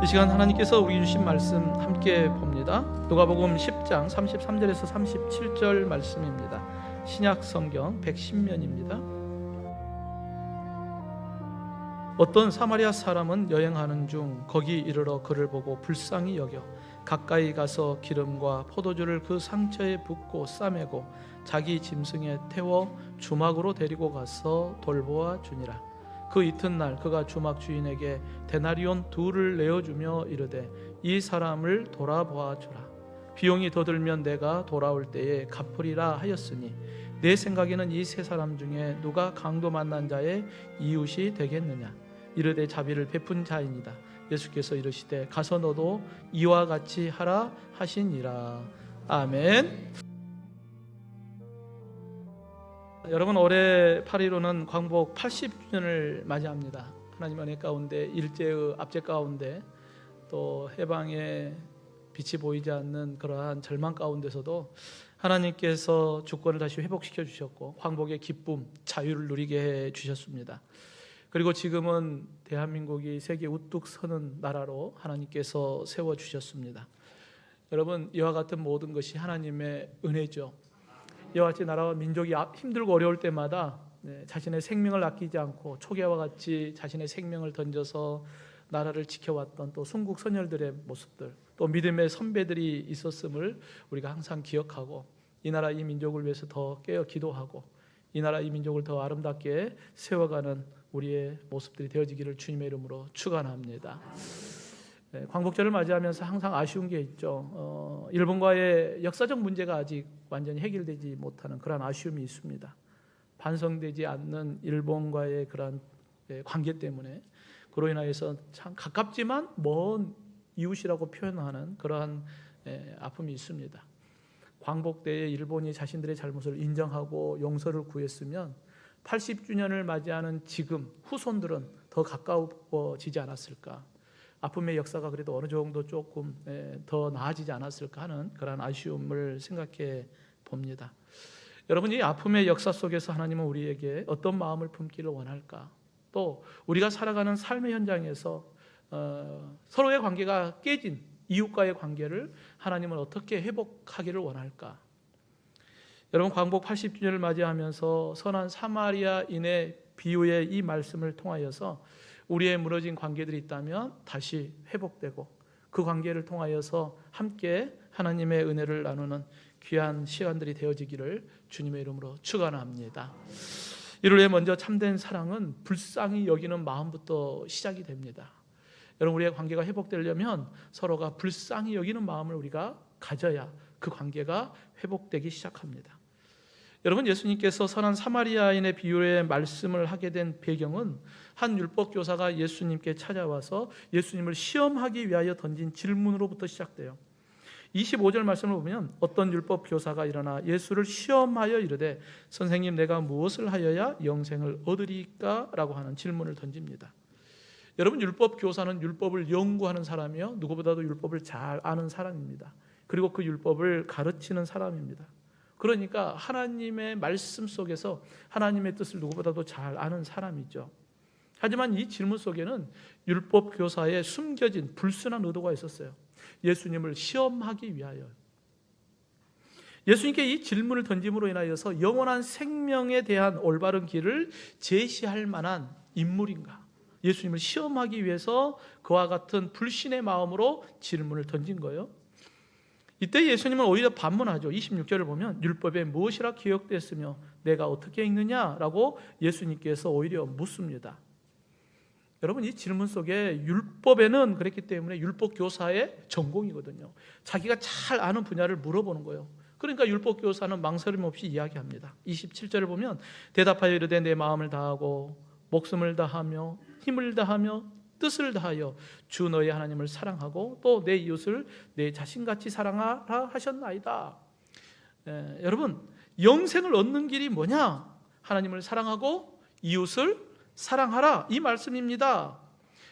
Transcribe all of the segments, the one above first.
이 시간 하나님께서 우리 주신 말씀 함께 봅니다. 누가복음 10장 33절에서 37절 말씀입니다. 신약 성경 110면입니다. 어떤 사마리아 사람은 여행하는 중 거기 이르러 그를 보고 불쌍히 여겨 가까이 가서 기름과 포도주를 그 상처에 붓고 싸매고 자기 짐승에 태워 주막으로 데리고 가서 돌보아 주니라. 그 이튿날 그가 주막 주인에게 데나리온 2를 내어주며 이르되 이 사람을 돌아보아 주라. 비용이 더 들면 내가 돌아올 때에 갚으리라 하였으니 내 생각에는 이 세 사람 중에 누가 강도 만난 자의 이웃이 되겠느냐. 이르되 자비를 베푼 자이니라. 예수께서 이르시되 가서 너도 이와 같이 하라 하시니라. 아멘. 여러분, 올해 8.15는 광복 80주년을 맞이합니다. 하나님 은혜 가운데, 일제의 압제 가운데, 또 해방의 빛이 보이지 않는 그러한 절망 가운데서도 하나님께서 주권을 다시 회복시켜 주셨고 광복의 기쁨, 자유를 누리게 해 주셨습니다. 그리고 지금은 대한민국이 세계 우뚝 서는 나라로 하나님께서 세워주셨습니다. 여러분, 이와 같은 모든 것이 하나님의 은혜죠. 이와 같이 나라와 민족이 힘들고 어려울 때마다 자신의 생명을 아끼지 않고 초계와 같이 자신의 생명을 던져서 나라를 지켜왔던 또 순국 선열들의 모습들, 또 믿음의 선배들이 있었음을 우리가 항상 기억하고 이 나라 이 민족을 위해서 더 깨어 기도하고 이 나라 이 민족을 더 아름답게 세워가는 우리의 모습들이 되어지기를 주님의 이름으로 축원합니다. 광복절을 맞이하면서 항상 아쉬운 게 있죠. 일본과의 역사적 문제가 아직 완전히 해결되지 못하는 그런 아쉬움이 있습니다. 반성되지 않는 일본과의 그런 관계 때문에 그로 인하여서 참 가깝지만 먼 이웃이라고 표현하는 그러한 아픔이 있습니다. 광복 때에 일본이 자신들의 잘못을 인정하고 용서를 구했으면 80주년을 맞이하는 지금 후손들은 더 가까워지지 않았을까. 아픔의 역사가 그래도 어느 정도 조금 더 나아지지 않았을까 하는 그런 아쉬움을 생각해 봅니다. 여러분, 이 아픔의 역사 속에서 하나님은 우리에게 어떤 마음을 품기를 원할까? 또 우리가 살아가는 삶의 현장에서 서로의 관계가 깨진 이웃과의 관계를 하나님은 어떻게 회복하기를 원할까? 여러분, 광복 80주년을 맞이하면서 선한 사마리아인의 비유의 이 말씀을 통하여서 우리의 무너진 관계들이 있다면 다시 회복되고 그 관계를 통하여서 함께 하나님의 은혜를 나누는 귀한 시간들이 되어지기를 주님의 이름으로 축원합니다. 이를 위해 먼저 참된 사랑은 불쌍히 여기는 마음부터 시작이 됩니다. 여러분, 우리의 관계가 회복되려면 서로가 불쌍히 여기는 마음을 우리가 가져야 그 관계가 회복되기 시작합니다. 여러분, 예수님께서 선한 사마리아인의 비유의 말씀을 하게 된 배경은 한 율법 교사가 예수님께 찾아와서 예수님을 시험하기 위하여 던진 질문으로부터 시작돼요. 25절 말씀을 보면 어떤 율법 교사가 일어나 예수를 시험하여 이르되 선생님, 내가 무엇을 하여야 영생을 얻으리까? 라고 하는 질문을 던집니다. 여러분, 율법 교사는 율법을 연구하는 사람이요, 누구보다도 율법을 잘 아는 사람입니다. 그리고 그 율법을 가르치는 사람입니다. 그러니까 하나님의 말씀 속에서 하나님의 뜻을 누구보다도 잘 아는 사람이죠. 하지만 이 질문 속에는 율법 교사의 숨겨진 불순한 의도가 있었어요. 예수님을 시험하기 위하여. 예수님께 이 질문을 던짐으로 인하여서 영원한 생명에 대한 올바른 길을 제시할 만한 인물인가? 예수님을 시험하기 위해서 그와 같은 불신의 마음으로 질문을 던진 거예요. 이때 예수님은 오히려 반문하죠. 26절을 보면 율법에 무엇이라 기록되었으며 내가 어떻게 읽느냐라고 예수님께서 오히려 묻습니다. 여러분, 이 질문 속에 율법에는 그랬기 때문에 율법 교사의 전공이거든요. 자기가 잘 아는 분야를 물어보는 거예요. 그러니까 율법 교사는 망설임 없이 이야기합니다. 27절을 보면 대답하여 이르되 내 마음을 다하고 목숨을 다하며 힘을 다하며 뜻을 다하여 주 너의 하나님을 사랑하고 또 내 이웃을 내 자신같이 사랑하라 하셨나이다. 여러분, 영생을 얻는 길이 뭐냐? 하나님을 사랑하고 이웃을 사랑하라, 이 말씀입니다.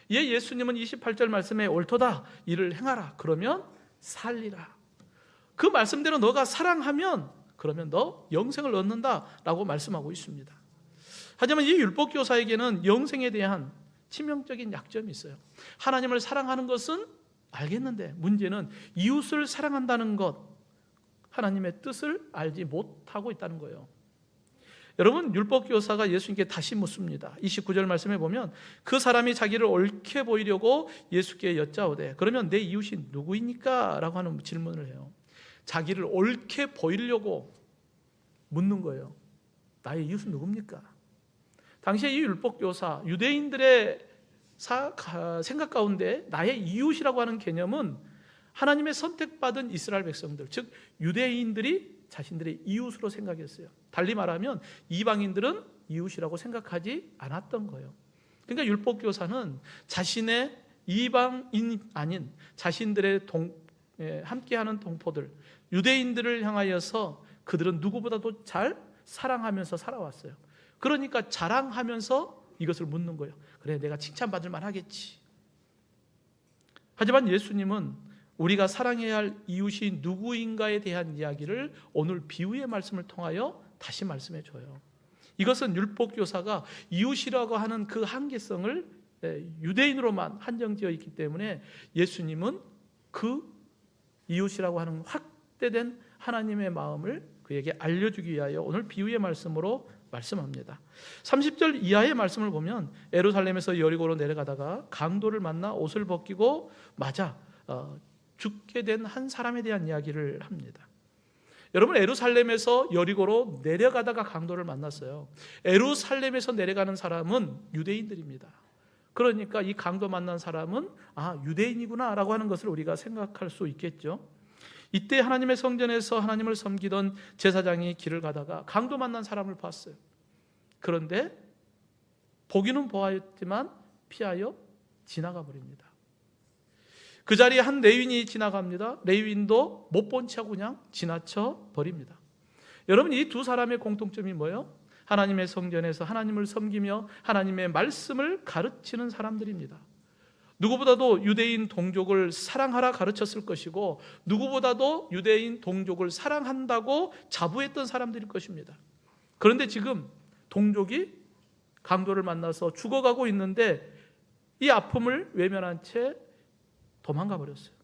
예수님은 28절 말씀에 옳도다, 이를 행하라, 그러면 살리라. 그 말씀대로 너가 사랑하면 그러면 너 영생을 얻는다라고 말씀하고 있습니다. 하지만 이 율법교사에게는 영생에 대한 치명적인 약점이 있어요. 하나님을 사랑하는 것은 알겠는데 문제는 이웃을 사랑한다는 것, 하나님의 뜻을 알지 못하고 있다는 거예요. 여러분, 율법교사가 예수님께 다시 묻습니다. 29절 말씀에 보면 그 사람이 자기를 옳게 보이려고 예수께 여짜오되 그러면 내 이웃이 누구입니까? 라고 하는 질문을 해요. 자기를 옳게 보이려고 묻는 거예요. 나의 이웃은 누굽니까? 당시에 이 율법교사, 유대인들의 생각 가운데 나의 이웃이라고 하는 개념은 하나님의 선택받은 이스라엘 백성들, 즉 유대인들이 자신들의 이웃으로 생각했어요. 달리 말하면 이방인들은 이웃이라고 생각하지 않았던 거예요. 그러니까 율법교사는 자신의 이방인 아닌 자신들의 함께하는 동포들, 유대인들을 향하여서 그들은 누구보다도 잘 사랑하면서 살아왔어요. 그러니까 자랑하면서 이것을 묻는 거예요. 그래, 내가 칭찬받을 만하겠지. 하지만 예수님은 우리가 사랑해야 할 이웃이 누구인가에 대한 이야기를 오늘 비유의 말씀을 통하여 다시 말씀해 줘요. 이것은 율법교사가 이웃이라고 하는 그 한계성을 유대인으로만 한정지어 있기 때문에 예수님은 그 이웃이라고 하는 확대된 하나님의 마음을 그에게 알려주기 위하여 오늘 비유의 말씀으로 말씀합니다. 30절 이하의 말씀을 보면 예루살렘에서 여리고로 내려가다가 강도를 만나 옷을 벗기고 맞아 죽게 된 한 사람에 대한 이야기를 합니다. 여러분, 예루살렘에서 여리고로 내려가다가 강도를 만났어요. 예루살렘에서 내려가는 사람은 유대인들입니다. 그러니까 이 강도 만난 사람은 유대인이구나 라고 하는 것을 우리가 생각할 수 있겠죠. 이때 하나님의 성전에서 하나님을 섬기던 제사장이 길을 가다가 강도 만난 사람을 봤어요. 그런데 보기는 보았지만 피하여 지나가 버립니다. 그 자리에 한 레위인이 지나갑니다. 레위인도 못 본 채 하고 그냥 지나쳐 버립니다. 여러분, 이 두 사람의 공통점이 뭐예요? 하나님의 성전에서 하나님을 섬기며 하나님의 말씀을 가르치는 사람들입니다. 누구보다도 유대인 동족을 사랑하라 가르쳤을 것이고 누구보다도 유대인 동족을 사랑한다고 자부했던 사람들일 것입니다. 그런데 지금 동족이 강도를 만나서 죽어가고 있는데 이 아픔을 외면한 채 도망가 버렸어요.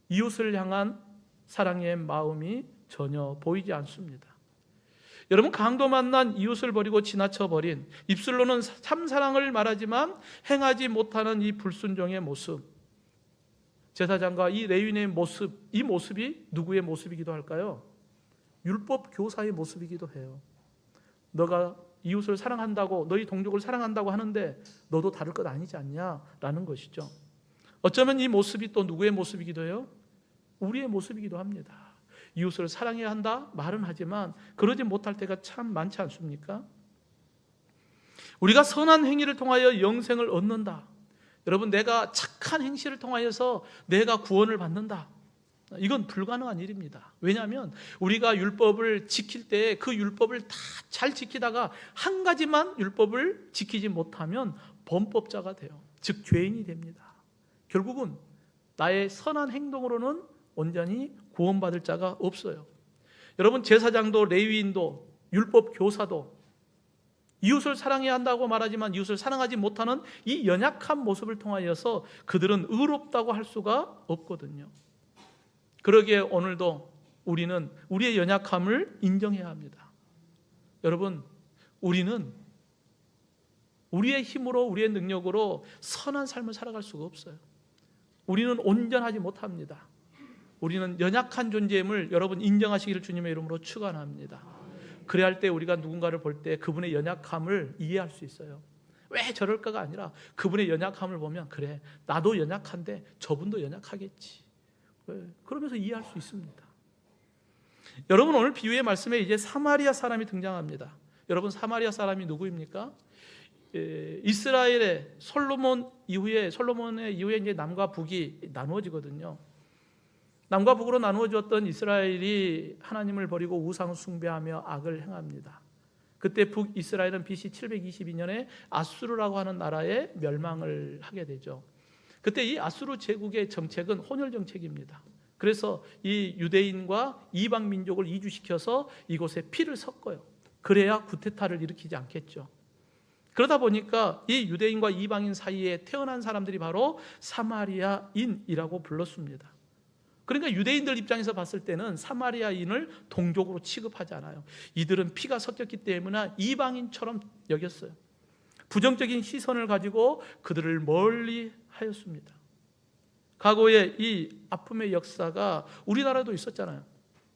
이웃을 향한 사랑의 마음이 전혀 보이지 않습니다. 여러분, 강도 만난 이웃을 버리고 지나쳐 버린, 입술로는 참사랑을 말하지만 행하지 못하는 이 불순종의 모습, 제사장과 이 레위인의 모습, 이 모습이 누구의 모습이기도 할까요? 율법 교사의 모습이기도 해요. 너가 이웃을 사랑한다고, 너희 동족을 사랑한다고 하는데 너도 다를 것 아니지 않냐라는 것이죠. 어쩌면 이 모습이 또 누구의 모습이기도 해요? 우리의 모습이기도 합니다. 이웃을 사랑해야 한다 말은 하지만 그러지 못할 때가 참 많지 않습니까? 우리가 선한 행위를 통하여 영생을 얻는다. 여러분, 내가 착한 행실을 통하여서 내가 구원을 받는다. 이건 불가능한 일입니다. 왜냐하면 우리가 율법을 지킬 때 그 율법을 다 잘 지키다가 한 가지만 율법을 지키지 못하면 범법자가 돼요. 즉 죄인이 됩니다. 결국은 나의 선한 행동으로는 온전히 구원받을 자가 없어요. 여러분, 제사장도 레위인도 율법 교사도 이웃을 사랑해야 한다고 말하지만 이웃을 사랑하지 못하는 이 연약한 모습을 통하여서 그들은 의롭다고 할 수가 없거든요. 그러기에 오늘도 우리는 우리의 연약함을 인정해야 합니다. 여러분, 우리는 우리의 힘으로 우리의 능력으로 선한 삶을 살아갈 수가 없어요. 우리는 온전하지 못합니다. 우리는 연약한 존재임을 여러분 인정하시기를 주님의 이름으로 축원합니다. 그래야 할 때 우리가 누군가를 볼 때 그분의 연약함을 이해할 수 있어요. 왜 저럴까가 아니라 그분의 연약함을 보면 그래, 나도 연약한데 저분도 연약하겠지. 그러면서 이해할 수 있습니다. 여러분, 오늘 비유의 말씀에 이제 사마리아 사람이 등장합니다. 여러분, 사마리아 사람이 누구입니까? 이스라엘의 솔로몬의 이후에 이제 남과 북이 나누어지거든요. 남과 북으로 나누어졌던 이스라엘이 하나님을 버리고 우상 숭배하며 악을 행합니다. 그때 북이스라엘은 BC 722년에 아수르라고 하는 나라에 멸망을 하게 되죠. 그때 이 아수르 제국의 정책은 혼혈 정책입니다. 그래서 이 유대인과 이방 민족을 이주시켜서 이곳에 피를 섞어요. 그래야 구테타를 일으키지 않겠죠. 그러다 보니까 이 유대인과 이방인 사이에 태어난 사람들이 바로 사마리아인이라고 불렀습니다. 그러니까 유대인들 입장에서 봤을 때는 사마리아인을 동족으로 취급하지 않아요. 이들은 피가 섞였기 때문에 이방인처럼 여겼어요. 부정적인 시선을 가지고 그들을 멀리 하였습니다. 과거에 이 아픔의 역사가 우리나라도 있었잖아요.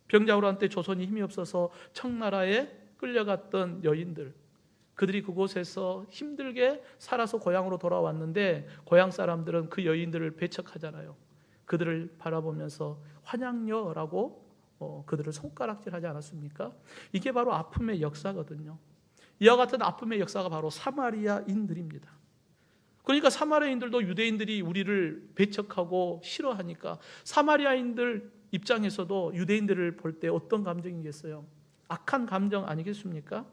병자호란때 조선이 힘이 없어서 청나라에 끌려갔던 여인들, 그들이 그곳에서 힘들게 살아서 고향으로 돌아왔는데 고향 사람들은 그 여인들을 배척하잖아요. 그들을 바라보면서 환양녀라고 그들을 손가락질하지 않았습니까? 이게 바로 아픔의 역사거든요. 이와 같은 아픔의 역사가 바로 사마리아인들입니다. 그러니까 사마리아인들도 유대인들이 우리를 배척하고 싫어하니까 사마리아인들 입장에서도 유대인들을 볼 때 어떤 감정이겠어요? 악한 감정 아니겠습니까?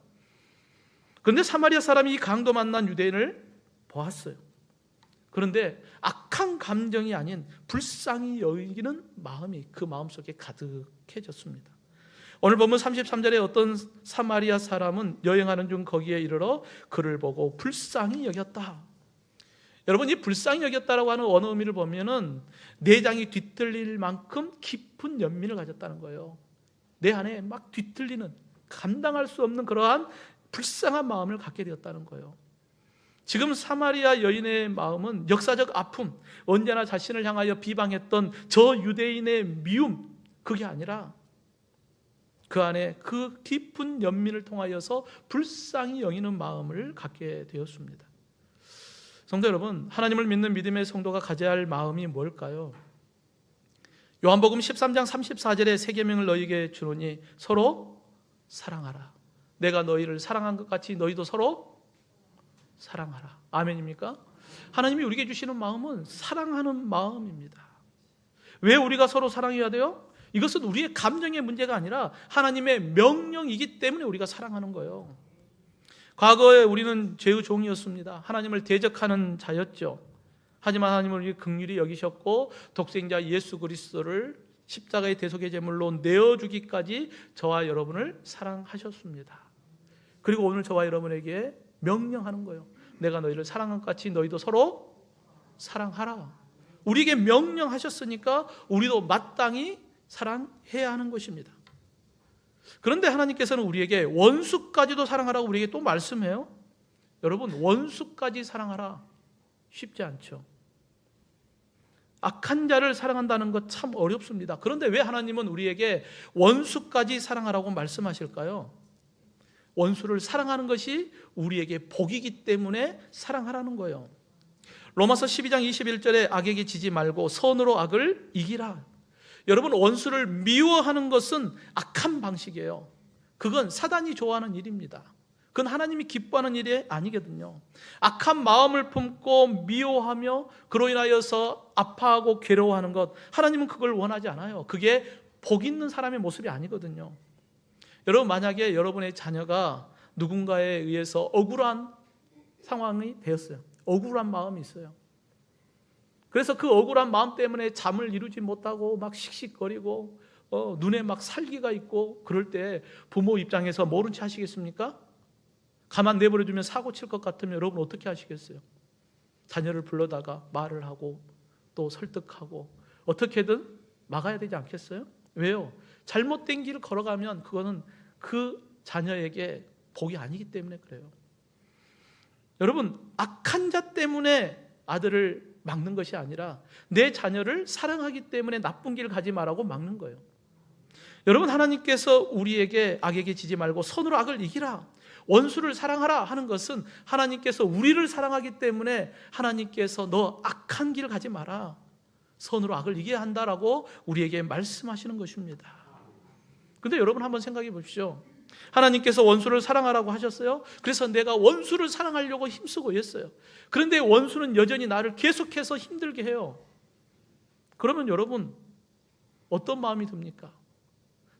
그런데 사마리아 사람이 이 강도 만난 유대인을 보았어요. 그런데 악한 감정이 아닌 불쌍히 여기는 마음이 그 마음속에 가득해졌습니다. 오늘 본문 33절에 어떤 사마리아 사람은 여행하는 중 거기에 이르러 그를 보고 불쌍히 여겼다. 여러분, 이 불쌍히 여겼다라고 하는 원어 의미를 보면은 내장이 뒤틀릴 만큼 깊은 연민을 가졌다는 거예요. 내 안에 막 뒤틀리는, 감당할 수 없는 그러한 불쌍한 마음을 갖게 되었다는 거예요. 지금 사마리아 여인의 마음은 역사적 아픔, 언제나 자신을 향하여 비방했던 저 유대인의 미움, 그게 아니라 그 안에 그 깊은 연민을 통하여서 불쌍히 여기는 마음을 갖게 되었습니다. 성도 여러분, 하나님을 믿는 믿음의 성도가 가져야 할 마음이 뭘까요? 요한복음 13장 34절에 새 계명을 너희에게 주노니 서로 사랑하라. 내가 너희를 사랑한 것 같이 너희도 서로 사랑하라. 아멘입니까? 하나님이 우리에게 주시는 마음은 사랑하는 마음입니다. 왜 우리가 서로 사랑해야 돼요? 이것은 우리의 감정의 문제가 아니라 하나님의 명령이기 때문에 우리가 사랑하는 거예요. 과거에 우리는 죄의 종이었습니다. 하나님을 대적하는 자였죠. 하지만 하나님은 우리 긍휼히 여기셨고 독생자 예수 그리스도를 십자가의 대속의 제물로 내어주기까지 저와 여러분을 사랑하셨습니다. 그리고 오늘 저와 여러분에게 명령하는 거예요. 내가 너희를 사랑한 것 같이 너희도 서로 사랑하라. 우리에게 명령하셨으니까 우리도 마땅히 사랑해야 하는 것입니다. 그런데 하나님께서는 우리에게 원수까지도 사랑하라고 우리에게 또 말씀해요. 여러분, 원수까지 사랑하라 쉽지 않죠. 악한 자를 사랑한다는 것 참 어렵습니다. 그런데 왜 하나님은 우리에게 원수까지 사랑하라고 말씀하실까요? 원수를 사랑하는 것이 우리에게 복이기 때문에 사랑하라는 거예요. 로마서 12장 21절에 악에게 지지 말고 선으로 악을 이기라. 여러분, 원수를 미워하는 것은 악한 방식이에요. 그건 사단이 좋아하는 일입니다. 그건 하나님이 기뻐하는 일이 아니거든요. 악한 마음을 품고 미워하며 그로 인하여서 아파하고 괴로워하는 것, 하나님은 그걸 원하지 않아요. 그게 복 있는 사람의 모습이 아니거든요. 여러분, 만약에 여러분의 자녀가 누군가에 의해서 억울한 상황이 되었어요. 억울한 마음이 있어요. 그래서 그 억울한 마음 때문에 잠을 이루지 못하고 막 씩씩거리고 눈에 막 살기가 있고 그럴 때 부모 입장에서 모른 체 하시겠습니까? 가만 내버려두면 사고 칠 것 같으면 여러분 어떻게 하시겠어요? 자녀를 불러다가 말을 하고 또 설득하고 어떻게든 막아야 되지 않겠어요? 왜요? 잘못된 길을 걸어가면 그거는 그 자녀에게 복이 아니기 때문에 그래요. 여러분, 악한 자 때문에 아들을 막는 것이 아니라 내 자녀를 사랑하기 때문에 나쁜 길을 가지 말라고 막는 거예요. 여러분, 하나님께서 우리에게 악에게 지지 말고 선으로 악을 이기라, 원수를 사랑하라 하는 것은 하나님께서 우리를 사랑하기 때문에 하나님께서 너 악한 길을 가지 마라, 선으로 악을 이겨야 한다라고 우리에게 말씀하시는 것입니다. 근데 여러분 한번 생각해 보십시오. 하나님께서 원수를 사랑하라고 하셨어요. 그래서 내가 원수를 사랑하려고 힘쓰고 했어요. 그런데 원수는 여전히 나를 계속해서 힘들게 해요. 그러면 여러분 어떤 마음이 듭니까?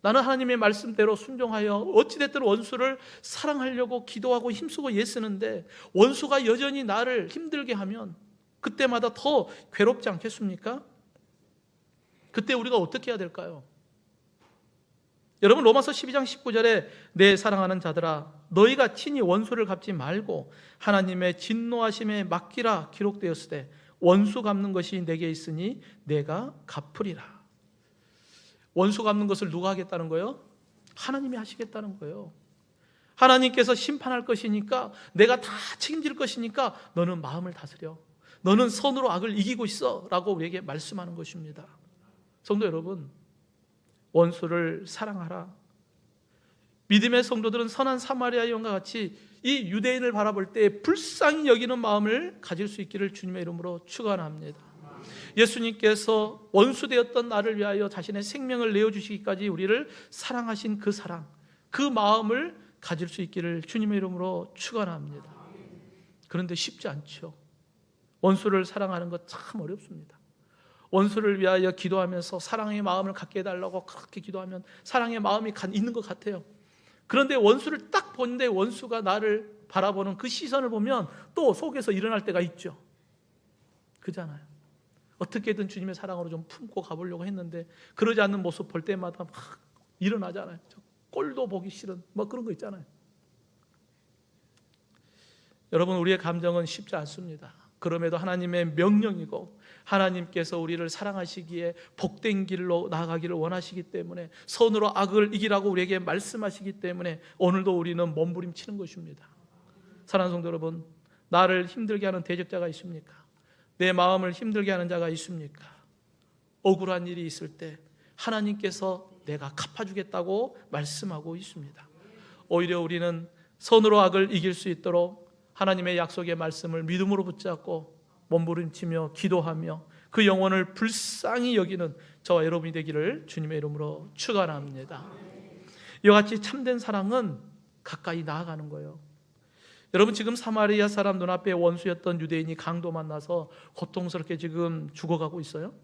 나는 하나님의 말씀대로 순종하여 어찌됐든 원수를 사랑하려고 기도하고 힘쓰고 애쓰는데 원수가 여전히 나를 힘들게 하면 그때마다 더 괴롭지 않겠습니까? 그때 우리가 어떻게 해야 될까요? 여러분, 로마서 12장 19절에 내 사랑하는 자들아 너희가 친히 원수를 갚지 말고 하나님의 진노하심에 맡기라 기록되었을 때 원수 갚는 것이 내게 있으니 내가 갚으리라. 원수 갚는 것을 누가 하겠다는 거예요? 하나님이 하시겠다는 거예요. 하나님께서 심판할 것이니까, 내가 다 책임질 것이니까 너는 마음을 다스려, 너는 선으로 악을 이기고 있어 라고 우리에게 말씀하는 것입니다. 성도 여러분, 원수를 사랑하라. 믿음의 성도들은 선한 사마리아 여인과 같이 이 유대인을 바라볼 때 불쌍히 여기는 마음을 가질 수 있기를 주님의 이름으로 축원합니다. 예수님께서 원수되었던 나를 위하여 자신의 생명을 내어주시기까지 우리를 사랑하신 그 사랑, 그 마음을 가질 수 있기를 주님의 이름으로 축원합니다. 그런데 쉽지 않죠. 원수를 사랑하는 것 참 어렵습니다. 원수를 위하여 기도하면서 사랑의 마음을 갖게 해달라고 그렇게 기도하면 사랑의 마음이 있는 것 같아요. 그런데 원수를 딱 보는데 원수가 나를 바라보는 그 시선을 보면 또 속에서 일어날 때가 있죠. 그잖아요. 어떻게든 주님의 사랑으로 좀 품고 가보려고 했는데 그러지 않는 모습 볼 때마다 막 일어나잖아요. 꼴도 보기 싫은 뭐 그런 거 있잖아요. 여러분, 우리의 감정은 쉽지 않습니다. 그럼에도 하나님의 명령이고 하나님께서 우리를 사랑하시기에 복된 길로 나아가기를 원하시기 때문에, 선으로 악을 이기라고 우리에게 말씀하시기 때문에 오늘도 우리는 몸부림치는 것입니다. 사랑하는 성도 여러분, 나를 힘들게 하는 대적자가 있습니까? 내 마음을 힘들게 하는 자가 있습니까? 억울한 일이 있을 때 하나님께서 내가 갚아주겠다고 말씀하고 있습니다. 오히려 우리는 선으로 악을 이길 수 있도록 하나님의 약속의 말씀을 믿음으로 붙잡고 몸부림치며 기도하며 그 영혼을 불쌍히 여기는 저와 여러분이 되기를 주님의 이름으로 축원합니다. 이와 같이 참된 사랑은 가까이 나아가는 거예요. 여러분, 지금 사마리아 사람 눈앞에 원수였던 유대인이 강도 만나서 고통스럽게 지금 죽어가고 있어요.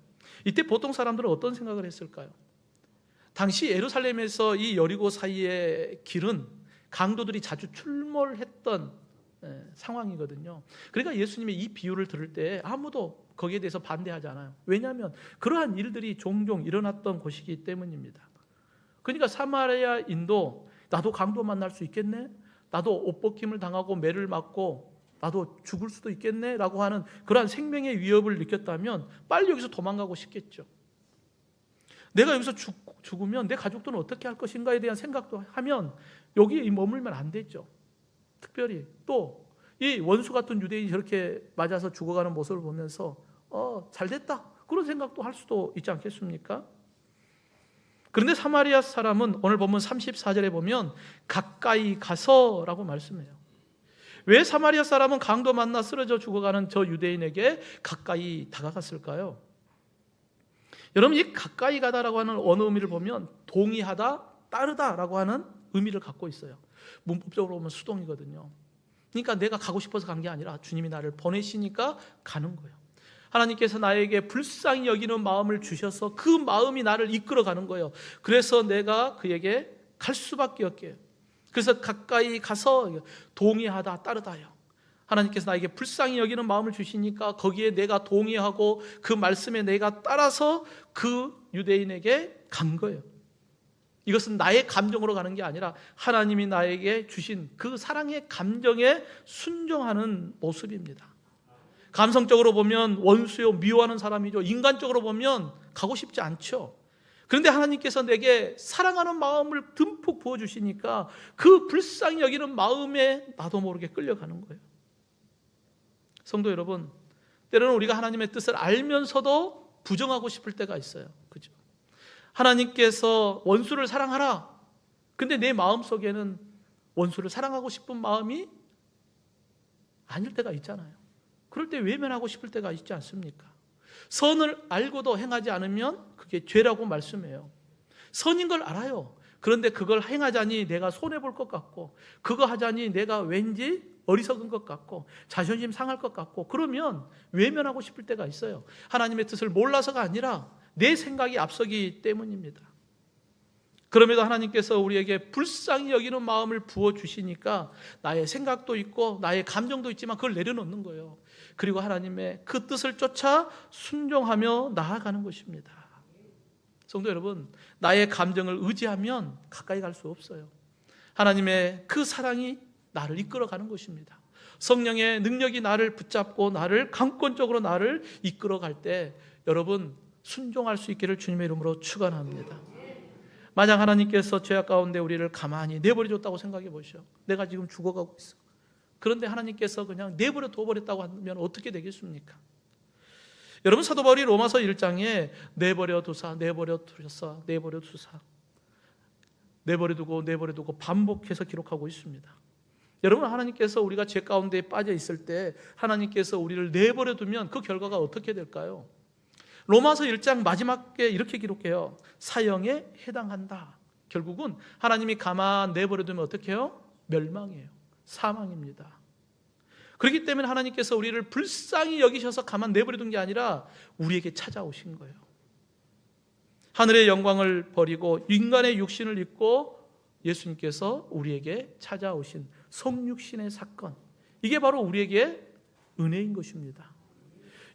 이때 보통 사람들은 어떤 생각을 했을까요? 당시 예루살렘에서 이 여리고 사이의 길은 강도들이 자주 출몰했던 상황이거든요. 그러니까 예수님의 이 비유를 들을 때 아무도 거기에 대해서 반대하지 않아요. 왜냐하면 그러한 일들이 종종 일어났던 곳이기 때문입니다. 그러니까 사마리아인도 나도 강도 만날 수 있겠네? 나도 옷벗김을 당하고 매를 맞고 나도 죽을 수도 있겠네? 라고 하는 그러한 생명의 위협을 느꼈다면 빨리 여기서 도망가고 싶겠죠. 내가 여기서 죽으면 내 가족들은 어떻게 할 것인가에 대한 생각도 하면 여기에 머물면 안 되죠. 특별히 또 이 원수 같은 유대인이 저렇게 맞아서 죽어가는 모습을 보면서 잘됐다 그런 생각도 할 수도 있지 않겠습니까? 그런데 사마리아 사람은 오늘 본문 34절에 보면 가까이 가서라고 말씀해요. 왜 사마리아 사람은 강도 만나 쓰러져 죽어가는 저 유대인에게 가까이 다가갔을까요? 여러분, 이 가까이 가다라고 하는 언어 의미를 보면 동의하다, 따르다라고 하는 의미를 갖고 있어요. 문법적으로 보면 수동이거든요. 그러니까 내가 가고 싶어서 간 게 아니라 주님이 나를 보내시니까 가는 거예요. 하나님께서 나에게 불쌍히 여기는 마음을 주셔서 그 마음이 나를 이끌어가는 거예요. 그래서 내가 그에게 갈 수밖에 없게요. 그래서 가까이 가서 동의하다, 따르다요. 하나님께서 나에게 불쌍히 여기는 마음을 주시니까 거기에 내가 동의하고 그 말씀에 내가 따라서 그 유대인에게 간 거예요. 이것은 나의 감정으로 가는 게 아니라 하나님이 나에게 주신 그 사랑의 감정에 순종하는 모습입니다. 감성적으로 보면 원수요, 미워하는 사람이죠. 인간적으로 보면 가고 싶지 않죠. 그런데 하나님께서 내게 사랑하는 마음을 듬뿍 부어주시니까 그 불쌍히 여기는 마음에 나도 모르게 끌려가는 거예요. 성도 여러분, 때로는 우리가 하나님의 뜻을 알면서도 부정하고 싶을 때가 있어요. 그죠? 하나님께서 원수를 사랑하라. 근데 내 마음속에는 원수를 사랑하고 싶은 마음이 아닐 때가 있잖아요. 그럴 때 외면하고 싶을 때가 있지 않습니까? 선을 알고도 행하지 않으면 그게 죄라고 말씀해요. 선인 걸 알아요. 그런데 그걸 행하자니 내가 손해볼 것 같고, 그거 하자니 내가 왠지 어리석은 것 같고 자존심 상할 것 같고, 그러면 외면하고 싶을 때가 있어요. 하나님의 뜻을 몰라서가 아니라 내 생각이 앞서기 때문입니다. 그럼에도 하나님께서 우리에게 불쌍히 여기는 마음을 부어주시니까 나의 생각도 있고 나의 감정도 있지만 그걸 내려놓는 거예요. 그리고 하나님의 그 뜻을 쫓아 순종하며 나아가는 것입니다. 성도 여러분, 나의 감정을 의지하면 가까이 갈 수 없어요. 하나님의 그 사랑이 나를 이끌어가는 것입니다. 성령의 능력이 나를 붙잡고 나를 강권적으로 나를 이끌어갈 때 여러분 순종할 수 있기를 주님의 이름으로 축원합니다. 만약 하나님께서 죄악 가운데 우리를 가만히 내버려줬다고 생각해 보시오. 내가 지금 죽어가고 있어. 그런데 하나님께서 그냥 내버려 둬버렸다고 하면 어떻게 되겠습니까? 여러분 사도 바울이 로마서 1장에 내버려 두사, 내버려 두사, 내버려 두사, 내버려두고 반복해서 기록하고 있습니다. 여러분 하나님께서 우리가 죄 가운데 빠져 있을 때 하나님께서 우리를 내버려 두면 그 결과가 어떻게 될까요? 로마서 1장 마지막에 이렇게 기록해요. 사형에 해당한다. 결국은 하나님이 가만 내버려 두면 어떻게 해요? 멸망이에요. 사망입니다. 그렇기 때문에 하나님께서 우리를 불쌍히 여기셔서 가만 내버려 둔 게 아니라 우리에게 찾아오신 거예요. 하늘의 영광을 버리고 인간의 육신을 입고 예수님께서 우리에게 찾아오신 성육신의 사건, 이게 바로 우리에게 은혜인 것입니다.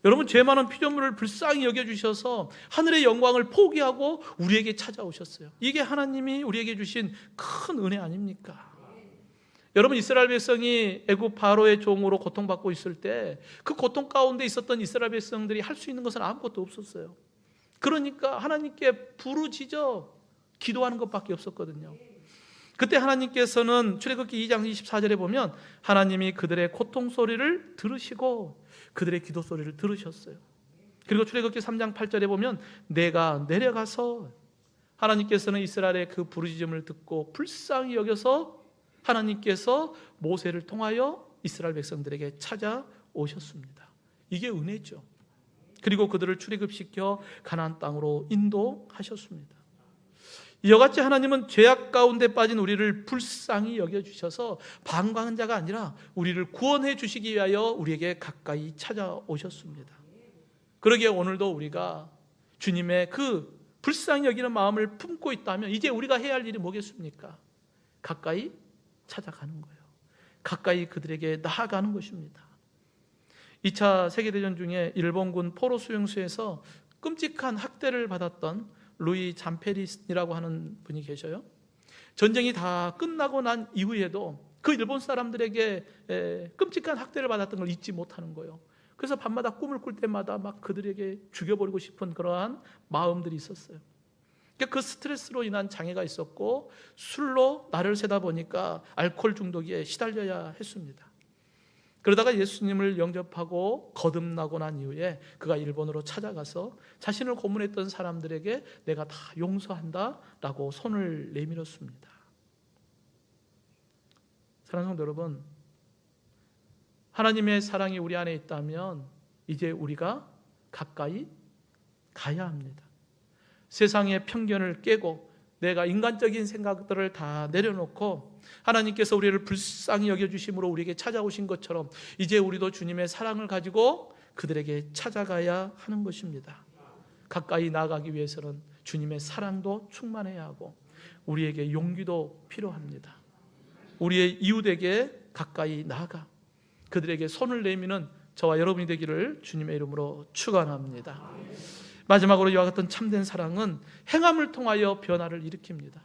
여러분 죄 많은 피조물을 불쌍히 여겨주셔서 하늘의 영광을 포기하고 우리에게 찾아오셨어요. 이게 하나님이 우리에게 주신 큰 은혜 아닙니까? 여러분 이스라엘 백성이 애굽 바로의 종으로 고통받고 있을 때 그 고통 가운데 있었던 이스라엘 백성들이 할 수 있는 것은 아무것도 없었어요. 그러니까 하나님께 부르짖어 기도하는 것밖에 없었거든요. 그때 하나님께서는 출애굽기 2장 24절에 보면 하나님이 그들의 고통 소리를 들으시고 그들의 기도 소리를 들으셨어요. 그리고 출애굽기 3장 8절에 보면 내가 내려가서, 하나님께서는 이스라엘의 그 부르짖음을 듣고 불쌍히 여겨서 하나님께서 모세를 통하여 이스라엘 백성들에게 찾아오셨습니다. 이게 은혜죠. 그리고 그들을 출애굽시켜 가나안 땅으로 인도하셨습니다. 이와 같이 하나님은 죄악 가운데 빠진 우리를 불쌍히 여겨주셔서 방관한 자가 아니라 우리를 구원해 주시기 위하여 우리에게 가까이 찾아오셨습니다. 그러기에 오늘도 우리가 주님의 그 불쌍히 여기는 마음을 품고 있다면 이제 우리가 해야 할 일이 뭐겠습니까? 가까이 찾아가는 거예요. 가까이 그들에게 나아가는 것입니다. 2차 세계대전 중에 일본군 포로 수용소에서 끔찍한 학대를 받았던 루이 잠페리스라고 하는 분이 계셔요. 전쟁이 다 끝나고 난 이후에도 그 일본 사람들에게 끔찍한 학대를 받았던 걸 잊지 못하는 거예요. 그래서 밤마다 꿈을 꿀 때마다 막 그들에게 죽여버리고 싶은 그러한 마음들이 있었어요. 그 스트레스로 인한 장애가 있었고 술로 날을 새다 보니까 알코올 중독에 시달려야 했습니다. 그러다가 예수님을 영접하고 거듭나고 난 이후에 그가 일본으로 찾아가서 자신을 고문했던 사람들에게 내가 다 용서한다 라고 손을 내밀었습니다. 사랑하는 성도 여러분, 하나님의 사랑이 우리 안에 있다면 이제 우리가 가까이 가야 합니다. 세상의 편견을 깨고 내가 인간적인 생각들을 다 내려놓고 하나님께서 우리를 불쌍히 여겨주심으로 우리에게 찾아오신 것처럼 이제 우리도 주님의 사랑을 가지고 그들에게 찾아가야 하는 것입니다. 가까이 나아가기 위해서는 주님의 사랑도 충만해야 하고 우리에게 용기도 필요합니다. 우리의 이웃에게 가까이 나아가 그들에게 손을 내미는 저와 여러분이 되기를 주님의 이름으로 축원합니다. 마지막으로 이와 같은 참된 사랑은 행함을 통하여 변화를 일으킵니다.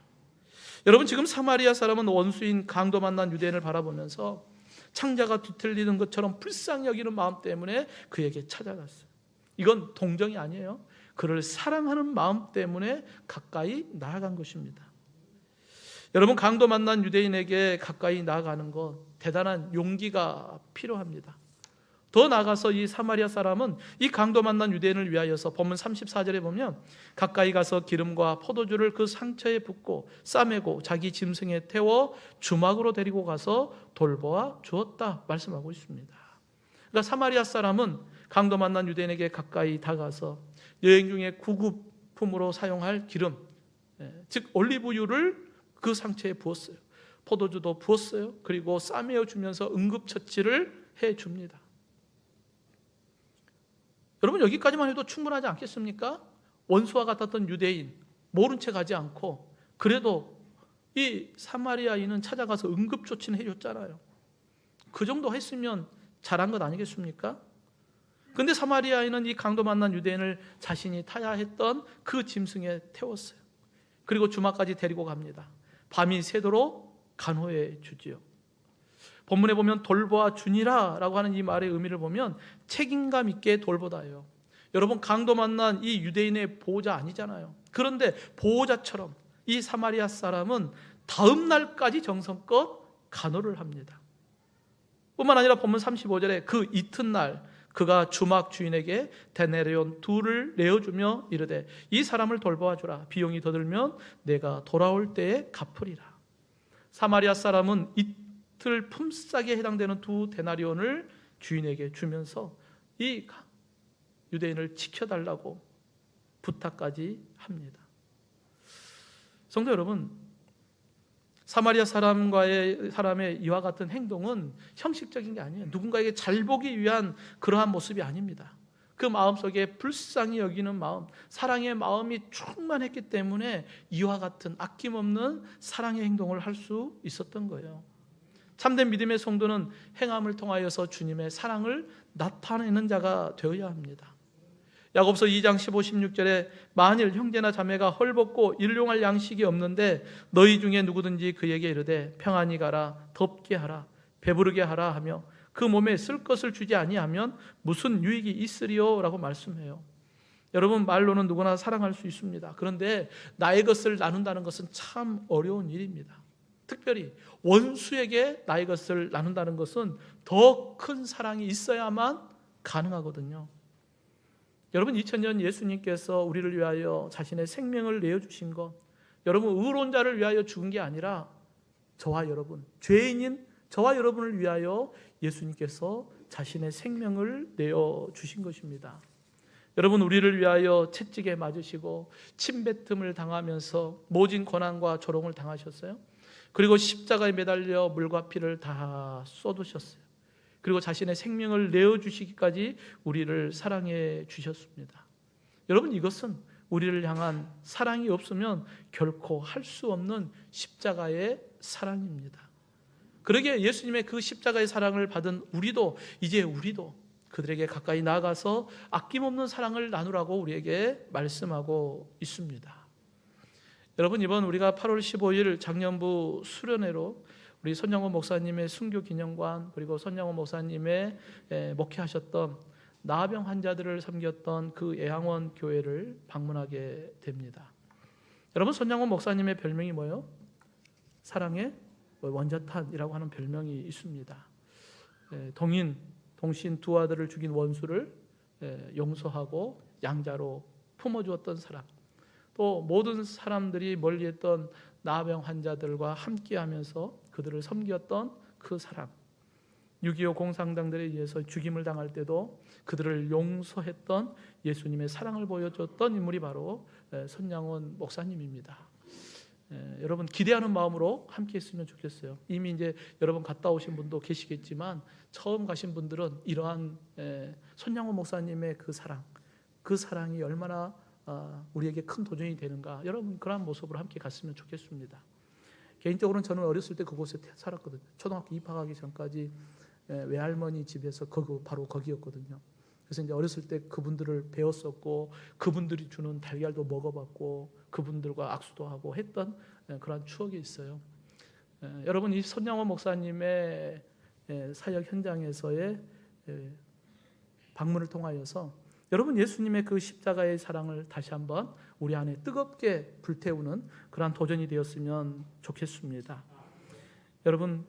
여러분 지금 사마리아 사람은 원수인 강도 만난 유대인을 바라보면서 창자가 뒤틀리는 것처럼 불쌍히 여기는 마음 때문에 그에게 찾아갔어요. 이건 동정이 아니에요. 그를 사랑하는 마음 때문에 가까이 나아간 것입니다. 여러분 강도 만난 유대인에게 가까이 나아가는 것 대단한 용기가 필요합니다. 더 나아가서 이 사마리아 사람은 이 강도 만난 유대인을 위하여서 본문 34절에 보면 가까이 가서 기름과 포도주를 그 상처에 붓고 싸매고 자기 짐승에 태워 주막으로 데리고 가서 돌보아 주었다 말씀하고 있습니다. 그러니까 사마리아 사람은 강도 만난 유대인에게 가까이 다가가서 여행 중에 구급품으로 사용할 기름, 즉 올리브유를 그 상처에 부었어요. 포도주도 부었어요. 그리고 싸매어 주면서 응급처치를 해줍니다. 여러분 여기까지만 해도 충분하지 않겠습니까? 원수와 같았던 유대인 모른 채 가지 않고 그래도 이 사마리아인은 찾아가서 응급조치는 해줬잖아요. 그 정도 했으면 잘한 것 아니겠습니까? 근데 사마리아인은 이 강도 만난 유대인을 자신이 타야 했던 그 짐승에 태웠어요. 그리고 주막까지 데리고 갑니다. 밤이 새도록 간호해 주지요. 본문에 보면 돌보아 주니라 라고 하는 이 말의 의미를 보면 책임감 있게 돌보다예요. 여러분, 강도 만난 이 유대인의 보호자 아니잖아요. 그런데 보호자처럼 이 사마리아 사람은 다음 날까지 정성껏 간호를 합니다. 뿐만 아니라 본문 35절에 그 이튿날 그가 주막 주인에게 데나리온 2를 내어주며 이르되 이 사람을 돌보아 주라. 비용이 더 들면 내가 돌아올 때에 갚으리라. 사마리아 사람은 이틀 품삯에 해당되는 2 데나리온을 주인에게 주면서 이 유대인을 지켜달라고 부탁까지 합니다. 성도 여러분, 사마리아 사람의 이와 같은 행동은 형식적인 게 아니에요. 누군가에게 잘 보기 위한 그러한 모습이 아닙니다. 그 마음속에 불쌍히 여기는 마음, 사랑의 마음이 충만했기 때문에 이와 같은 아낌없는 사랑의 행동을 할 수 있었던 거예요. 참된 믿음의 성도는 행함을 통하여서 주님의 사랑을 나타내는 자가 되어야 합니다. 야고보서 2장 15, 16절에 만일 형제나 자매가 헐벗고 일용할 양식이 없는데 너희 중에 누구든지 그에게 이르되 평안히 가라, 덥게 하라, 배부르게 하라 하며 그 몸에 쓸 것을 주지 아니하면 무슨 유익이 있으리요? 라고 말씀해요. 여러분, 말로는 누구나 사랑할 수 있습니다. 그런데 나의 것을 나눈다는 것은 참 어려운 일입니다. 특별히 원수에게 나의 것을 나눈다는 것은 더 큰 사랑이 있어야만 가능하거든요. 여러분, 2000년 예수님께서 우리를 위하여 자신의 생명을 내어주신 것, 여러분 의로운자를 위하여 죽은 게 아니라 저와 여러분, 죄인인 저와 여러분을 위하여 예수님께서 자신의 생명을 내어주신 것입니다. 여러분, 우리를 위하여 채찍에 맞으시고 침뱉음을 당하면서 모진 고난과 조롱을 당하셨어요. 그리고 십자가에 매달려 물과 피를 다 쏟으셨어요. 그리고 자신의 생명을 내어주시기까지 우리를 사랑해 주셨습니다. 여러분, 이것은 우리를 향한 사랑이 없으면 결코 할 수 없는 십자가의 사랑입니다. 그러기에 예수님의 그 십자가의 사랑을 받은 우리도 그들에게 가까이 나아가서 아낌없는 사랑을 나누라고 우리에게 말씀하고 있습니다. 여러분, 이번 우리가 8월 15일 장년부 수련회로 우리 손양호 목사님의 순교 기념관, 그리고 손양호 목사님의 목회하셨던 나병 환자들을 섬겼던 그 애양원 교회를 방문하게 됩니다. 여러분, 손양호 목사님의 별명이 뭐예요? 사랑의 원자탄이라고 하는 별명이 있습니다. 동신 2 아들을 죽인 원수를 용서하고 양자로 품어주었던 사람, 또 모든 사람들이 멀리했던 나병 환자들과 함께하면서 그들을 섬겼던 그 사랑, 6.25 공산당들에 의해서 죽임을 당할 때도 그들을 용서했던 예수님의 사랑을 보여줬던 인물이 바로 손양원 목사님입니다. 여러분, 기대하는 마음으로 함께 했으면 좋겠어요. 이미 이제 여러분 갔다 오신 분도 계시겠지만 처음 가신 분들은 이러한 손양원 목사님의 그 사랑이 얼마나 우리에게 큰 도전이 되는가, 여러분 그러한 모습으로 함께 갔으면 좋겠습니다. 개인적으로는 저는 어렸을 때 그곳에 살았거든요. 초등학교 입학하기 전까지 외할머니 집에서 바로 거기였거든요. 그래서 이제 어렸을 때 그분들을 배웠었고 그분들이 주는 달걀도 먹어봤고 그분들과 악수도 하고 했던 그런 추억이 있어요. 여러분, 이 손양원 목사님의 사역 현장에서의 방문을 통하여서 여러분, 예수님의 그 십자가의 사랑을 다시 한번 우리 안에 뜨겁게 불태우는 그러한 도전이 되었으면 좋겠습니다. 여러분,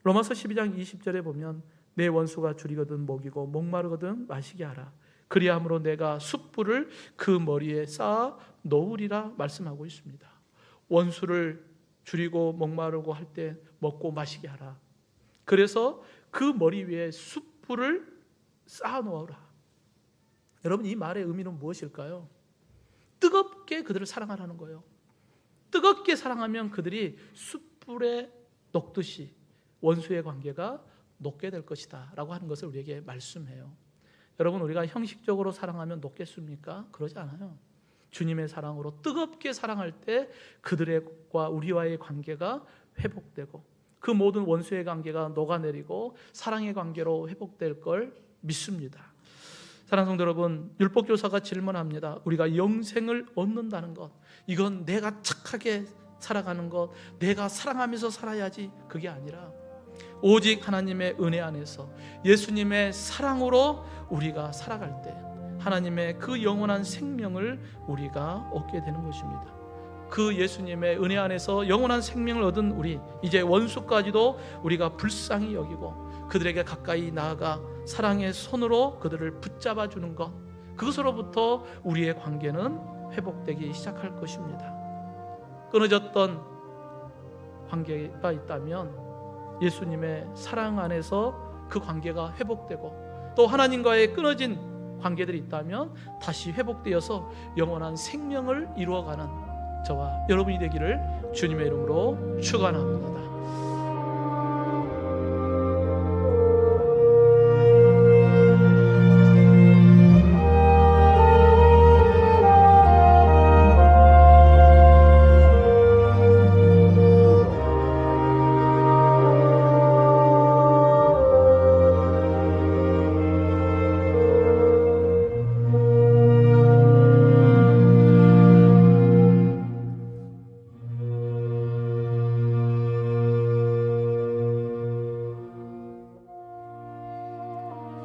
로마서 12장 20절에 보면 내 원수가 줄이거든 먹이고 목마르거든 마시게 하라. 그리함으로 내가 숯불을 그 머리에 쌓아 놓으리라 말씀하고 있습니다. 원수를 줄이고 목마르고 할 때 먹고 마시게 하라. 그래서 그 머리 위에 숯불을 쌓아 놓으라. 여러분, 이 말의 의미는 무엇일까요? 뜨겁게 그들을 사랑하라는 거예요. 뜨겁게 사랑하면 그들이 숯불에 녹듯이 원수의 관계가 녹게 될 것이다 라고 하는 것을 우리에게 말씀해요. 여러분, 우리가 형식적으로 사랑하면 녹겠습니까? 그러지 않아요. 주님의 사랑으로 뜨겁게 사랑할 때 그들과 우리와의 관계가 회복되고 그 모든 원수의 관계가 녹아내리고 사랑의 관계로 회복될 걸 믿습니다. 사랑하는 성도 여러분, 율법교사가 질문합니다. 우리가 영생을 얻는다는 것, 이건 내가 착하게 살아가는 것, 내가 사랑하면서 살아야지, 그게 아니라 오직 하나님의 은혜 안에서 예수님의 사랑으로 우리가 살아갈 때 하나님의 그 영원한 생명을 우리가 얻게 되는 것입니다. 그 예수님의 은혜 안에서 영원한 생명을 얻은 우리, 이제 원수까지도 우리가 불쌍히 여기고 그들에게 가까이 나아가 사랑의 손으로 그들을 붙잡아 주는 것, 그것으로부터 우리의 관계는 회복되기 시작할 것입니다. 끊어졌던 관계가 있다면 예수님의 사랑 안에서 그 관계가 회복되고, 또 하나님과의 끊어진 관계들이 있다면 다시 회복되어서 영원한 생명을 이루어가는 저와 여러분이 되기를 주님의 이름으로 축원합니다.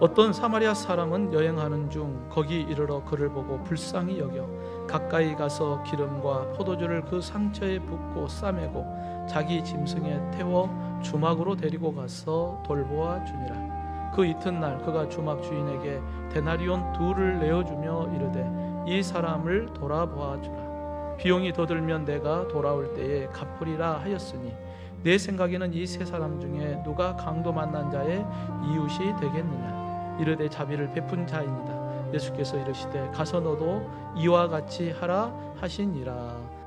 어떤 사마리아 사람은 여행하는 중 거기 이르러 그를 보고 불쌍히 여겨 가까이 가서 기름과 포도주를 그 상처에 붓고 싸매고 자기 짐승에 태워 주막으로 데리고 가서 돌보아 주니라. 그 이튿날 그가 주막 주인에게 데나리온 2를 내어주며 이르되 이 사람을 돌아보아 주라. 비용이 더 들면 내가 돌아올 때에 갚으리라 하였으니 내 생각에는 이 세 사람 중에 누가 강도 만난 자의 이웃이 되겠느냐. 이르되 자비를 베푼 자이니라. 예수께서 이르시되 가서 너도 이와 같이 하라 하시니라.